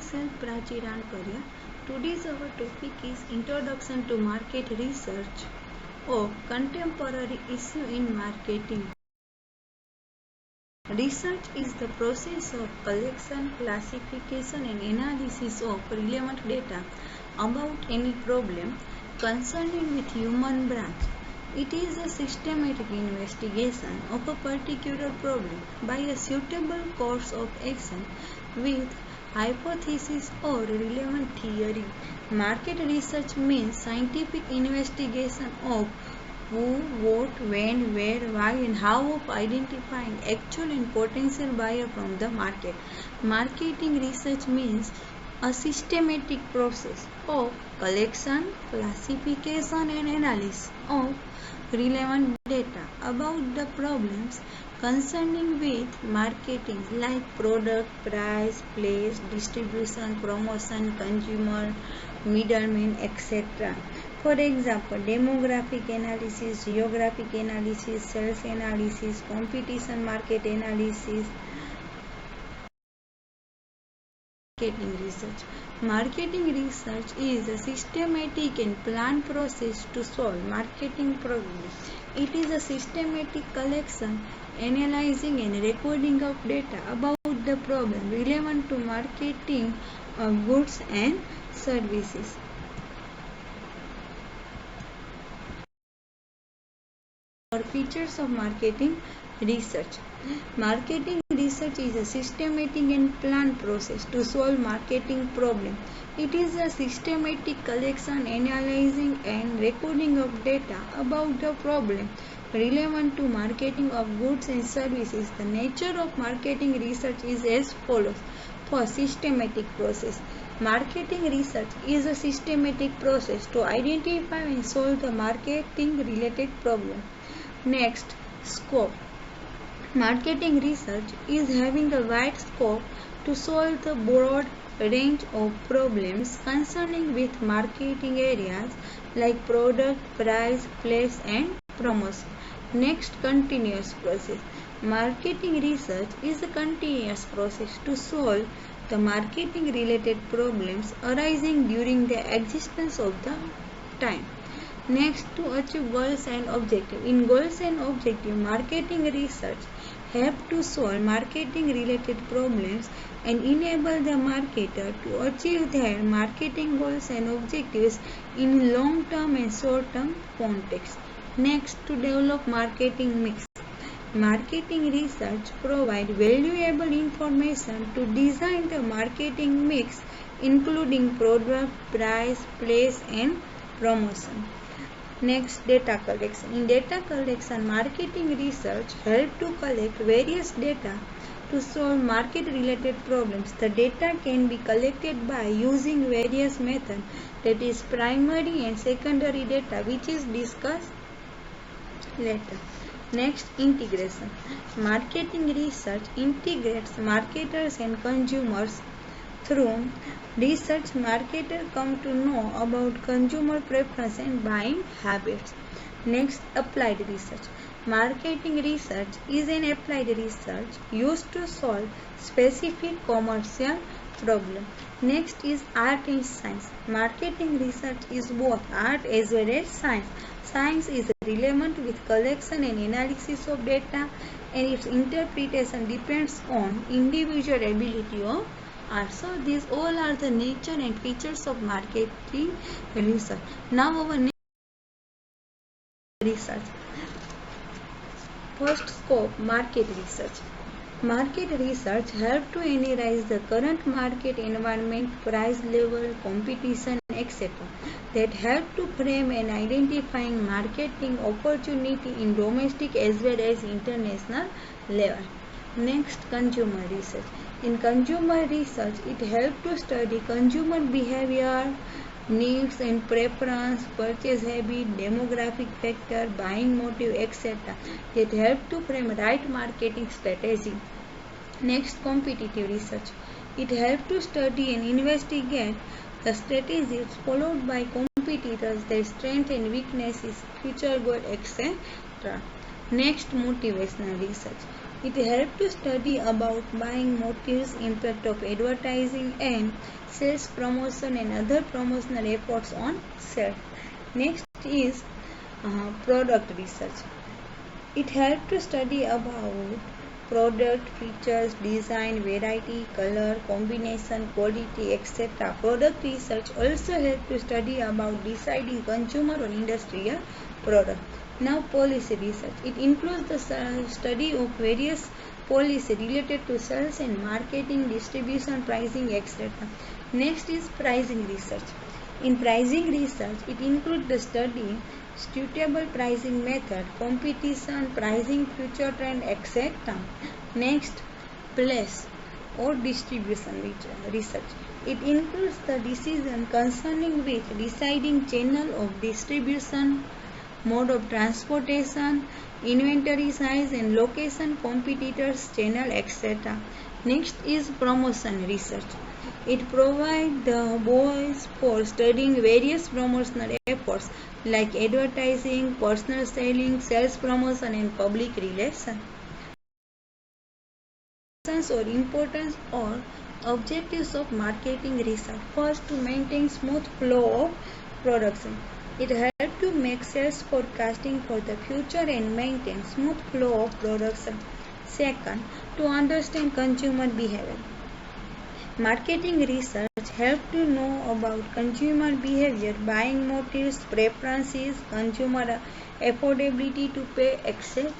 myself Prachi Rankaria. Today's our topic is Introduction to Market Research of Contemporary Issue in Marketing. Research is the process of collection, classification and analysis of relevant data about any problem concerning with human branch. It is a systematic investigation of a particular problem by a suitable course of action with hypothesis or relevant theory. Market research means scientific investigation of who, what, when, where, why and how of identifying actual and potential buyer from the market. Marketing research means a systematic process of collection, classification and analysis of relevant data about the problems concerning with marketing like product, price, place, distribution, promotion, consumer, middlemen, etc. For example, demographic analysis, geographic analysis, sales analysis, competition market analysis. Marketing research. Marketing research is a systematic and planned process to solve marketing problems. It is a systematic collection, analyzing and recording of data about the problem relevant to marketing of goods and services. Or features of marketing research. Marketing research is a systematic and planned process to solve marketing problem. It is a systematic collection, analyzing and recording of data about the problem relevant to marketing of goods and services. The nature of marketing research is as follows. First, systematic process. Marketing research is a systematic process to identify and solve the marketing related problem. Next, scope. Marketing research is having a wide scope to solve the broad range of problems concerning with marketing areas like product, price, place and promotion. Next, continuous process. Marketing research is a continuous process to solve the marketing related problems arising during the existence of the time. Next, to achieve goals and objectives. In goals and objectives, marketing research help to solve marketing related problems and enable the marketer to achieve their marketing goals and objectives in long term and short term context. Next, to develop marketing mix. Marketing research provides valuable information to design the marketing mix including product, price, place and promotion. Next, data collection. In data collection, marketing research helps to collect various data to solve market related problems. The data can be collected by using various methods, that is primary and secondary data, which is discussed later. Next, integration. Marketing research integrates marketers and consumers. Through research, marketers come to know about consumer preference and buying habits. Next, applied research. Marketing research is an applied research used to solve specific commercial problem. Next is art and science. Marketing research is both art as well as science. Science is relevant with collection and analysis of data, and its interpretation depends on individual ability of art. So these all are the nature and features of marketing research. Now our next research. First scope, market research. Market research helps to analyze the current market environment, price level, competition, etc. that help to frame and identifying marketing opportunity in domestic as well as international level. Next, consumer research. In consumer research, it helps to study consumer behavior, needs and preference, purchase habit, demographic factor, buying motive, etc. that help to frame right marketing strategy. Next, competitive research. It helps to study and investigate the strategies followed by competitors, their strengths and weaknesses, future goal, etc. Next, motivational research. It helps to study about buying motives, impact of advertising and sales promotion and other promotional efforts on sales. Next is product research. It helps to study about product features, design, variety, color, combination, quality, etc. Product research also helps to study about deciding consumer or industrial product. Now policy research. It includes the study of various policy related to sales and marketing, distribution, pricing, etc. Next is pricing research. In pricing research, it includes the study suitable pricing method, competition, pricing, future trend, etc. Next, place or distribution research. It includes the decision concerning with deciding channel of distribution, mode of transportation, inventory size and location, competitors, channel, etc. Next is promotion research. It provides the base for studying various promotional efforts like advertising, personal selling, sales promotion and public relations. Or importance or objectives of marketing research. First, to maintain smooth flow of production. It helps to make sales forecasting for the future and maintain smooth flow of production. Second, to understand consumer behavior. Marketing research helps to know about consumer behavior, buying motives, preferences, consumer affordability to pay, etc.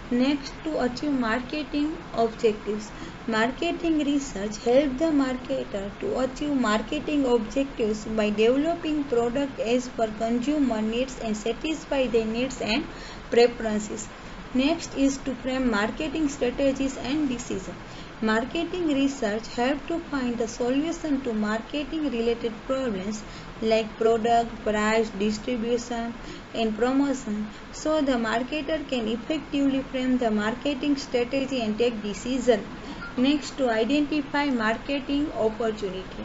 Next, to achieve marketing objectives. Marketing research helps the marketer to achieve marketing objectives by developing product as per consumer needs and satisfy their needs and preferences. Next is to frame marketing strategies and decisions. Marketing research helps to find the solution to marketing related problems like product, price, distribution and promotion, so the marketer can effectively frame the marketing strategy and take decision. Next, to identify marketing opportunity.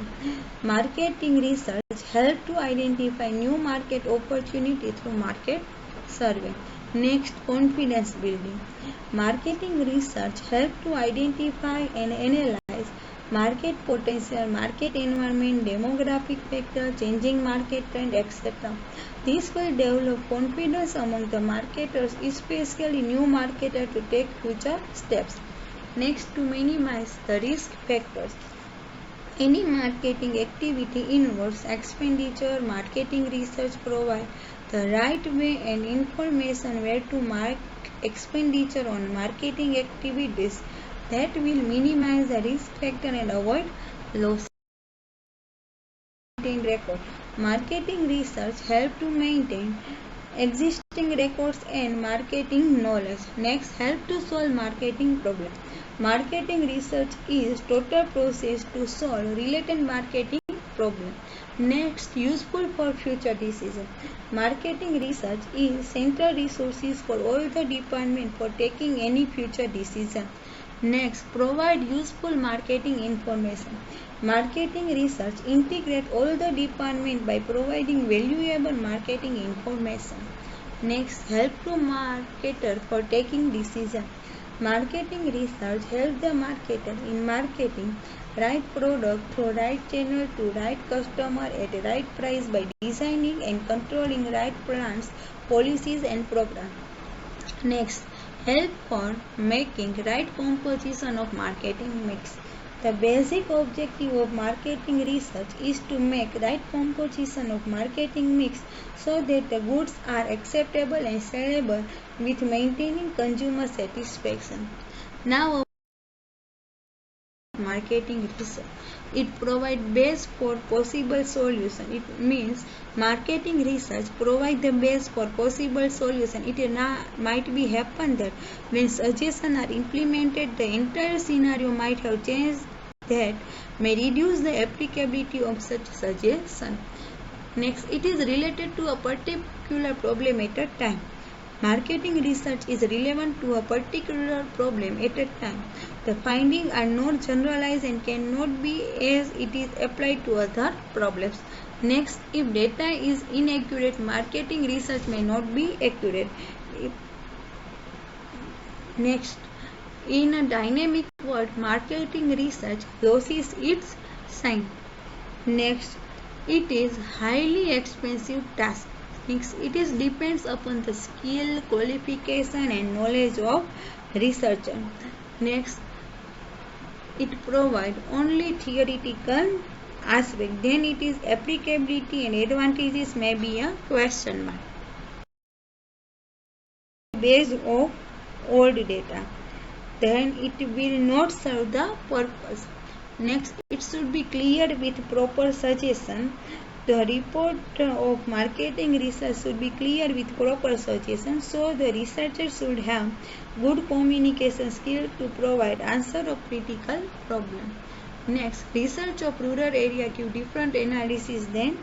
Marketing research helps to identify new market opportunity through market survey. Next, confidence building. Marketing research helps to identify and analyze market potential, market environment, demographic factor, changing market trend, etc. This will develop confidence among the marketers, especially new marketers, to take future steps. Next, to minimize the risk factors. Any marketing activity involves expenditure. Marketing research provides the right way and information where to mark expenditure on marketing activities that will minimize the risk factor and avoid loss. Record. Marketing research helps to maintain existing records and marketing knowledge. Next, help to solve marketing problems. Marketing research is total process to solve related marketing problem. Next, useful for future decision. Marketing research is central resources for all the department for taking any future decision. Next, provide useful marketing information. Marketing research integrate all the department by providing valuable marketing information. Next, help to marketer for taking decision. Marketing research helps the marketer in marketing right product through right channel to right customer at right price by designing and controlling right plans, policies and programs. Next, help for making right composition of marketing mix. The basic objective of marketing research is to make right composition of marketing mix so that the goods are acceptable and sellable with maintaining consumer satisfaction. Now, marketing research. It provides base for possible solution. It means marketing research provides the base for possible solution. It might be happen that when suggestions are implemented, the entire scenario might have changed that may reduce the applicability of such suggestion. Next, it is related to a particular problem at a time. Marketing research is relevant to a particular problem at a time. The findings are not generalized and cannot be as it is applied to other problems. Next, if data is inaccurate, marketing research may not be accurate. Next, In a dynamic world, marketing research loses its shine. Next, it is highly expensive task. Next, it is depends upon the skill, qualification and knowledge of researcher. Next, it provides only theoretical aspect. Then it is applicability and advantages may be a question mark. Based of old data, then it will not serve the purpose. Next, it should be cleared with proper suggestion. The report of marketing research should be clear with proper suggestion. So the researcher should have good communication skill to provide answer of critical problem. Next, research of rural area give different analysis than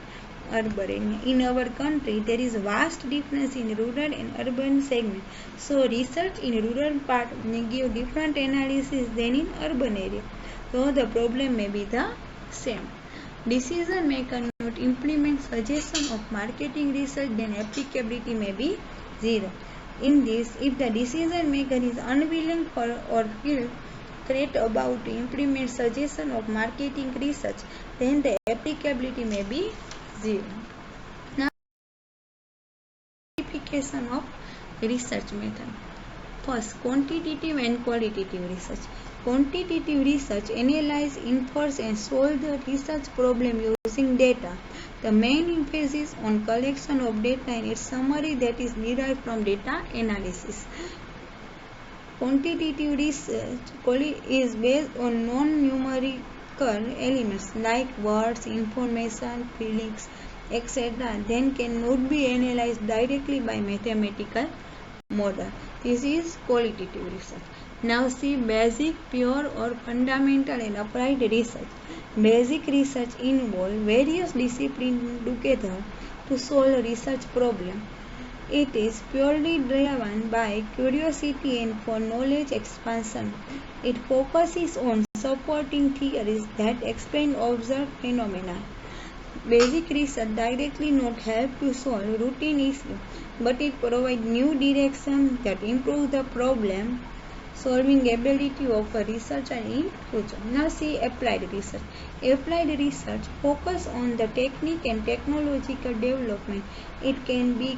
urban area. In our country, there is vast difference in rural and urban segment. So research in rural part may give different analysis than in urban area. So the problem may be the same. Decision maker not implement suggestion of marketing research, then applicability may be zero. In this, if the decision maker is unwilling for or feel threat about to implement suggestion of marketing research, then the applicability may be zero. Now, classification of research method. First, quantitative and qualitative research. Quantitative research analyze, infer and solve the research problem using data. The main emphasis on collection of data and its summary that is derived from data analysis. Quantitative research is based on non-numerical elements like words, information, feelings, etc. Then cannot be analyzed directly by mathematical model. This is qualitative research. Now see basic, pure or fundamental and applied research. Basic research involves various disciplines together to solve research problem. It is purely driven by curiosity and for knowledge expansion. It focuses on supporting theories that explain observed phenomena. Basic research directly not help to solve routine issues, but it provides new direction that improve the problem solving ability of a researcher in future. Now see applied research. Applied research focus on the technique and technological development. It can be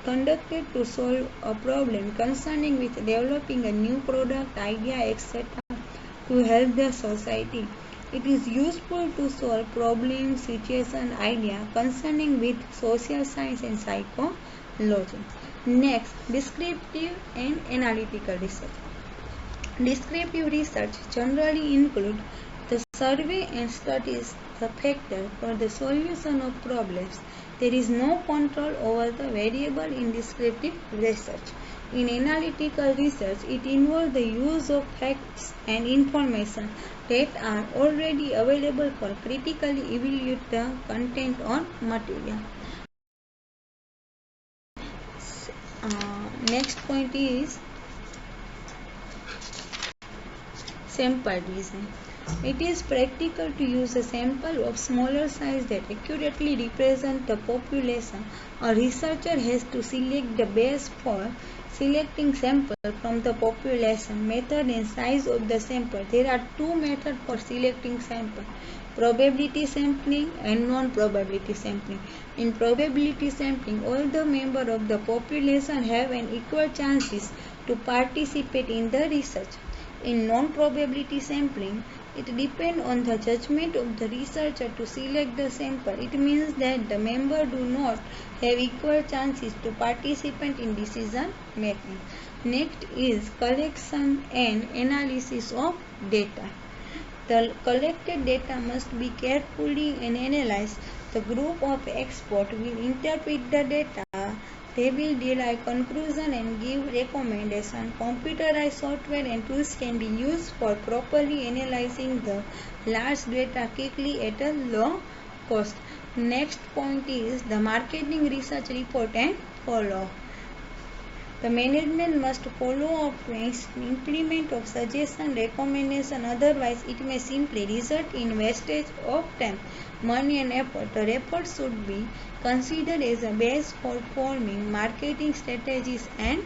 conducted to solve a problem concerning with developing a new product, idea, etc. to help the society. It is useful to solve problems, situation, idea concerning with social science and psychology. Next, descriptive and analytical research. Descriptive research generally include the survey and studies the factor for the solution of problems. There is no control over the variable in descriptive research. In analytical research, it involves the use of facts and information that are already available for critically evaluate the content or material. Next point is sample design. It is practical to use a sample of smaller size that accurately represent the population. A researcher has to select the best for selecting sample from the population. Method and size of the sample. There are two methods for selecting sample. Probability sampling and non-probability sampling. In probability sampling, all the members of the population have an equal chances to participate in the research. In non-probability sampling, it depends on the judgment of the researcher to select the sample. It means that the members do not have equal chances to participate in decision making. Next is collection and analysis of data. The collected data must be carefully analyzed. The group of experts will interpret the data. They will derive conclusion and give recommendation. Computerized software and tools can be used for properly analyzing the large data quickly at a low cost. Next point is the marketing research report and follow. The management must follow up to implement of suggestion recommendation, otherwise it may simply result in wastage of time, money and effort. The report should be considered as a base for forming marketing strategies and